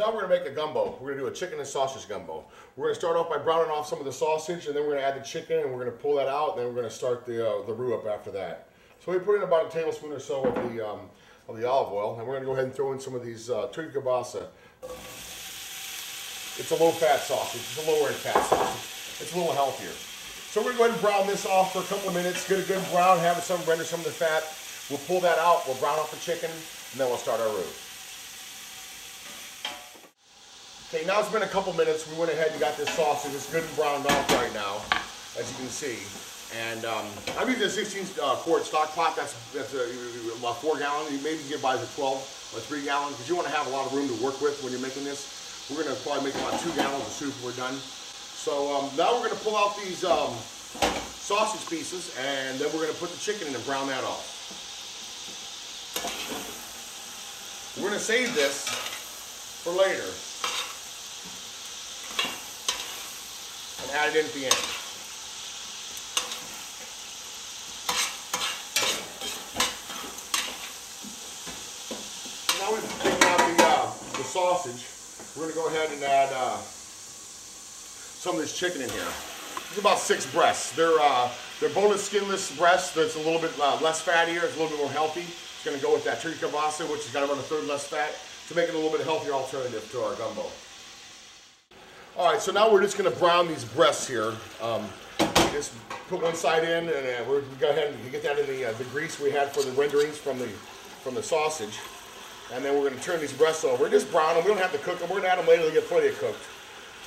Now we're going to make a gumbo. We're going to do a chicken and sausage gumbo. We're going to start off by browning off some of the sausage, and then we're going to add the chicken, and we're going to pull that out, and then we're going to start the roux up after that. So we put in about a tablespoon or so of the olive oil, and we're going to go ahead and throw in some of these turkey kielbasa. It's a low-fat sausage. It's a lower-end fat sausage. It's a little healthier. So we're going to go ahead and brown this off for a couple of minutes, get a good brown, have it render some of the fat. We'll pull that out, we'll brown off the chicken, and then we'll start our roux. Okay, now it's been a couple minutes. We went ahead and got this sausage. It's good and browned off right now, as you can see. And I'm using a 16-quart stock pot. That's about 4 gallons. You maybe get by the 12 or 3 gallons because you want to have a lot of room to work with when you're making this. We're going to probably make about 2 gallons of soup when we're done. So now we're going to pull out these sausage pieces, and then we're going to put the chicken in and brown that off. We're going to save this for later and add it in at the end. Now we've taken out the sausage. We're going to go ahead and add some of this chicken in here. It's about 6 breasts. They're boneless, skinless breasts. That's a little bit less fattier. It's a little bit more healthy. It's going to go with that turkey kielbasa, which has got about 1/3 less fat, to make it a little bit healthier alternative to our gumbo. All right, so now we're just going to brown these breasts here. Just put one side in, and we're going to go ahead and get that in the grease we had for the renderings from the sausage. And then we're going to turn these breasts over. Just brown them. We don't have to cook them. We're going to add them later to get plenty of cooked.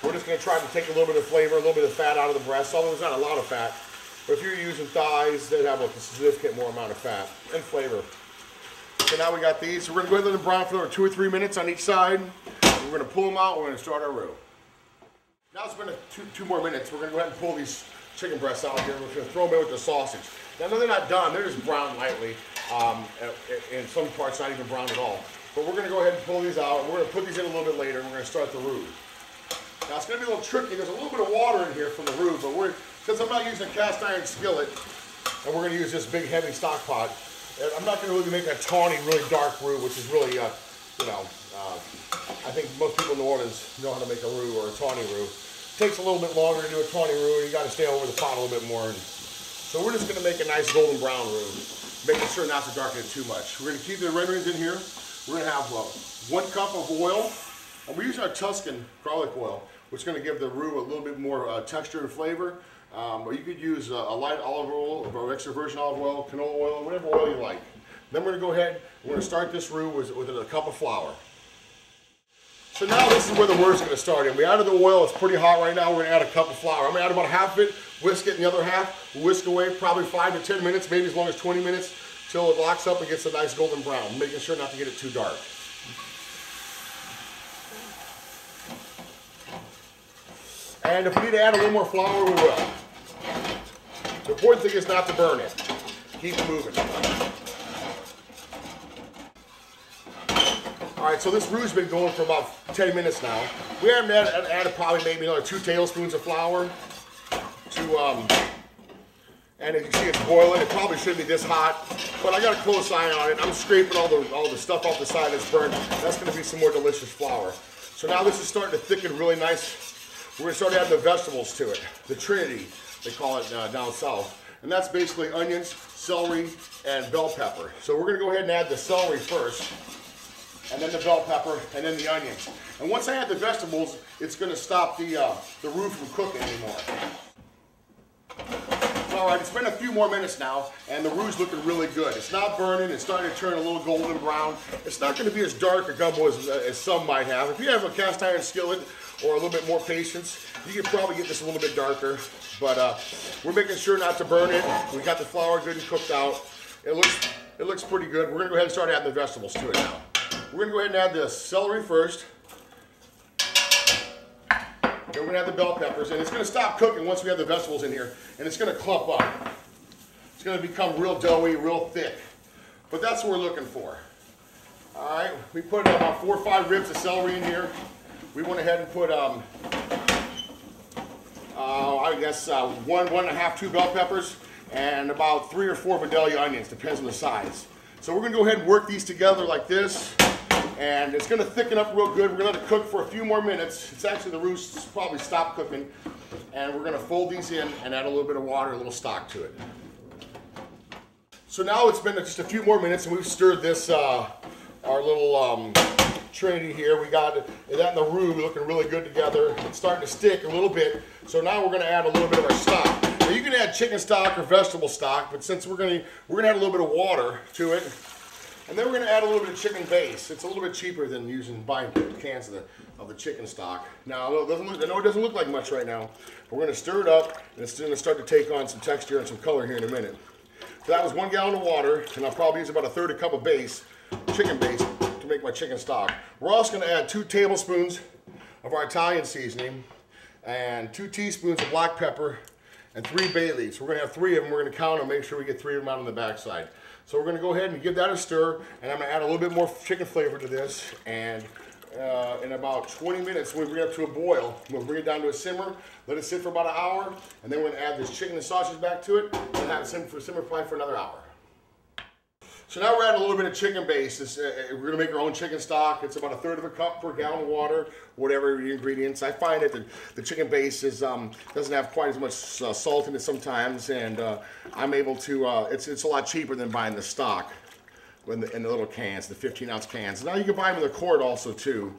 We're just going to try to take a little bit of flavor, a little bit of fat out of the breast, although there's not a lot of fat. But if you're using thighs, they have a significant more amount of fat and flavor. So now we got these. So we're going to go ahead and let them brown for 2 or 3 minutes on each side. We're going to pull them out. We're going to start our roux. Now it's been two more minutes. We're going to go ahead and pull these chicken breasts out here. We're going to throw them in with the sausage. Now, no, they're not done. They're just browned lightly. In some parts, not even brown at all. But we're going to go ahead and pull these out. And we're going to put these in a little bit later. And we're going to start the roux. Now, it's going to be a little tricky. There's a little bit of water in here from the roux. But since I'm not using a cast iron skillet, and we're going to use this big, heavy stock pot, I'm not going to really make a tawny, really dark roux, which is really, I think most people in New Orleans know how to make a roux or a tawny roux. It takes a little bit longer to do a tawny roux. You got to stay over the pot a little bit more. So we're just going to make a nice golden brown roux, making sure not to darken it too much. We're going to keep the renderings in here. We're going to have 1 cup of oil, and we're using our Tuscan garlic oil, which is going to give the roux a little bit more texture and flavor. Or you could use a light olive oil or extra virgin olive oil, canola oil, whatever oil you like. Then we're going to go ahead, we're going to start this roux with a cup of flour. So now this is where the roux is going to start in. We added the oil, it's pretty hot right now. We're going to add a cup of flour. I'm going to add about half of it, whisk it, and the other half, whisk away probably 5 to 10 minutes, maybe as long as 20 minutes, till it locks up and gets a nice golden brown, making sure not to get it too dark. And if we need to add a little more flour, we will. The important thing is not to burn it. Keep moving. All right, so this roux has been going for about 10 minutes now. We haven't added probably maybe another 2 tablespoons of flour and as you see, it's boiling. It probably shouldn't be this hot, but I got a close eye on it. I'm scraping all the stuff off the side that's burnt. That's going to be some more delicious flour. So now this is starting to thicken really nice. We're going to start adding the vegetables to it. The Trinity, they call it down south. And that's basically onions, celery, and bell pepper. So we're going to go ahead and add the celery first, and then the bell pepper, and then the onions. And once I add the vegetables, it's going to stop the roux from cooking anymore. All right, it's been a few more minutes now, and the roux is looking really good. It's not burning. It's starting to turn a little golden brown. It's not going to be as dark a gumbo as some might have. If you have a cast iron skillet or a little bit more patience, you can probably get this a little bit darker. But we're making sure not to burn it. We got the flour good and cooked out. It looks pretty good. We're going to go ahead and start adding the vegetables to it now. We're going to go ahead and add the celery first. Then we're going to add the bell peppers, and it's going to stop cooking once we have the vegetables in here, and it's going to clump up. It's going to become real doughy, real thick. But that's what we're looking for. All right, we put about 4 or 5 ribs of celery in here. We went ahead and put, I guess, 1.5, 2 bell peppers, and about 3 or 4 Vidalia onions, depends on the size. So we're going to go ahead and work these together like this. And it's gonna thicken up real good. We're gonna let it cook for a few more minutes. It's actually, the roost's probably stopped cooking. And we're gonna fold these in and add a little bit of water, a little stock to it. So now it's been just a few more minutes and we've stirred this, our little trinity here. We got that and the roux looking really good together. It's starting to stick a little bit. So now we're gonna add a little bit of our stock. Now you can add chicken stock or vegetable stock, but since we're gonna add a little bit of water to it. And then we're going to add a little bit of chicken base. It's a little bit cheaper than buying cans of the chicken stock. Now, I know it doesn't look like much right now, but we're going to stir it up, and it's going to start to take on some texture and some color here in a minute. So that was 1 gallon of water, and I'll probably use about 1/3 cup of chicken base, to make my chicken stock. We're also going to add 2 tablespoons of our Italian seasoning, and 2 teaspoons of black pepper, and 3 bay leaves. We're going to have 3 of them. We're going to count them, make sure we get 3 of them out on the backside. So we're going to go ahead and give that a stir, and I'm going to add a little bit more chicken flavor to this, and in about 20 minutes, when we bring it up to a boil, we'll bring it down to a simmer, let it sit for about 1 hour, and then we're going to add this chicken and sausage back to it, and have it simmer fry for another hour. So now we're adding a little bit of chicken base. We're going to make our own chicken stock. It's about 1/3 cup per gallon of water, whatever the ingredients. I find that the chicken base doesn't have quite as much salt in it sometimes, and I'm able to, it's a lot cheaper than buying the stock in the little cans, the 15-ounce cans. Now you can buy them in the quart also too,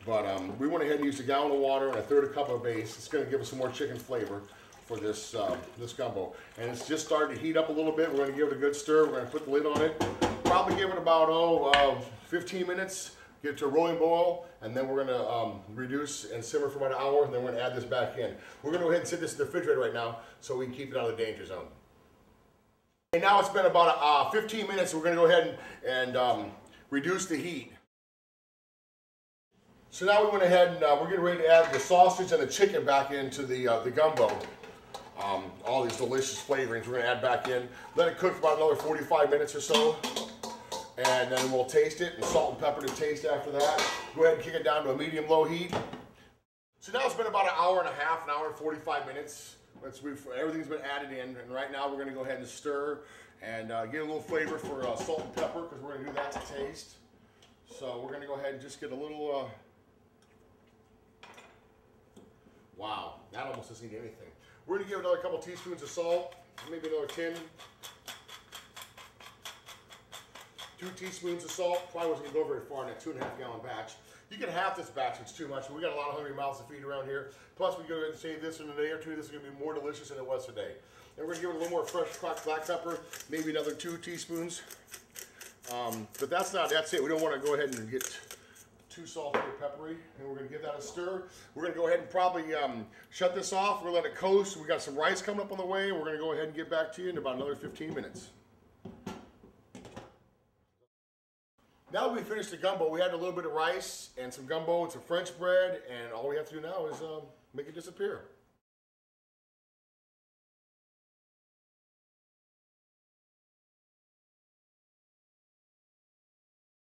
but we went ahead and used a gallon of water and 1/3 cup of base. It's going to give us some more chicken flavor for this gumbo. And it's just starting to heat up a little bit. We're going to give it a good stir. We're going to put the lid on it. Probably give it about 15 minutes, get it to a rolling boil, and then we're going to reduce and simmer for about 1 hour, and then we're going to add this back in. We're going to go ahead and sit this in the refrigerator right now so we can keep it out of the danger zone. And now it's been about 15 minutes, so we're going to go ahead and reduce the heat. So now we went ahead and we're getting ready to add the sausage and the chicken back into the gumbo. All these delicious flavorings we're going to add back in. Let it cook for about another 45 minutes or so. And then we'll taste it, and salt and pepper to taste after that. Go ahead and kick it down to a medium-low heat. So now it's been about 1 hour and a half, 1 hour and 45 minutes. Everything's been added in, and right now we're going to go ahead and stir and get a little flavor for salt and pepper, because we're going to do that to taste. So we're going to go ahead and just get a little, wow, that almost doesn't need anything. We're going to give another couple teaspoons of salt, maybe another 2 teaspoons of salt. Probably wasn't going to go very far in a 2.5 gallon batch. You can half this batch, it's too much. We got a lot of hungry mouths to feed around here. Plus, we go ahead and save this in a day or two. This is going to be more delicious than it was today. And we're going to give it a little more fresh cracked black pepper, maybe another 2 teaspoons. But that's it. We don't want to go ahead and get too salty or peppery, and we're going to give that a stir. We're going to go ahead and probably shut this off. We're going to let it coast. We got some rice coming up on the way. We're going to go ahead and get back to you in about another 15 minutes. Now that we finished the gumbo, we had a little bit of rice and some gumbo and some French bread, and all we have to do now is make it disappear.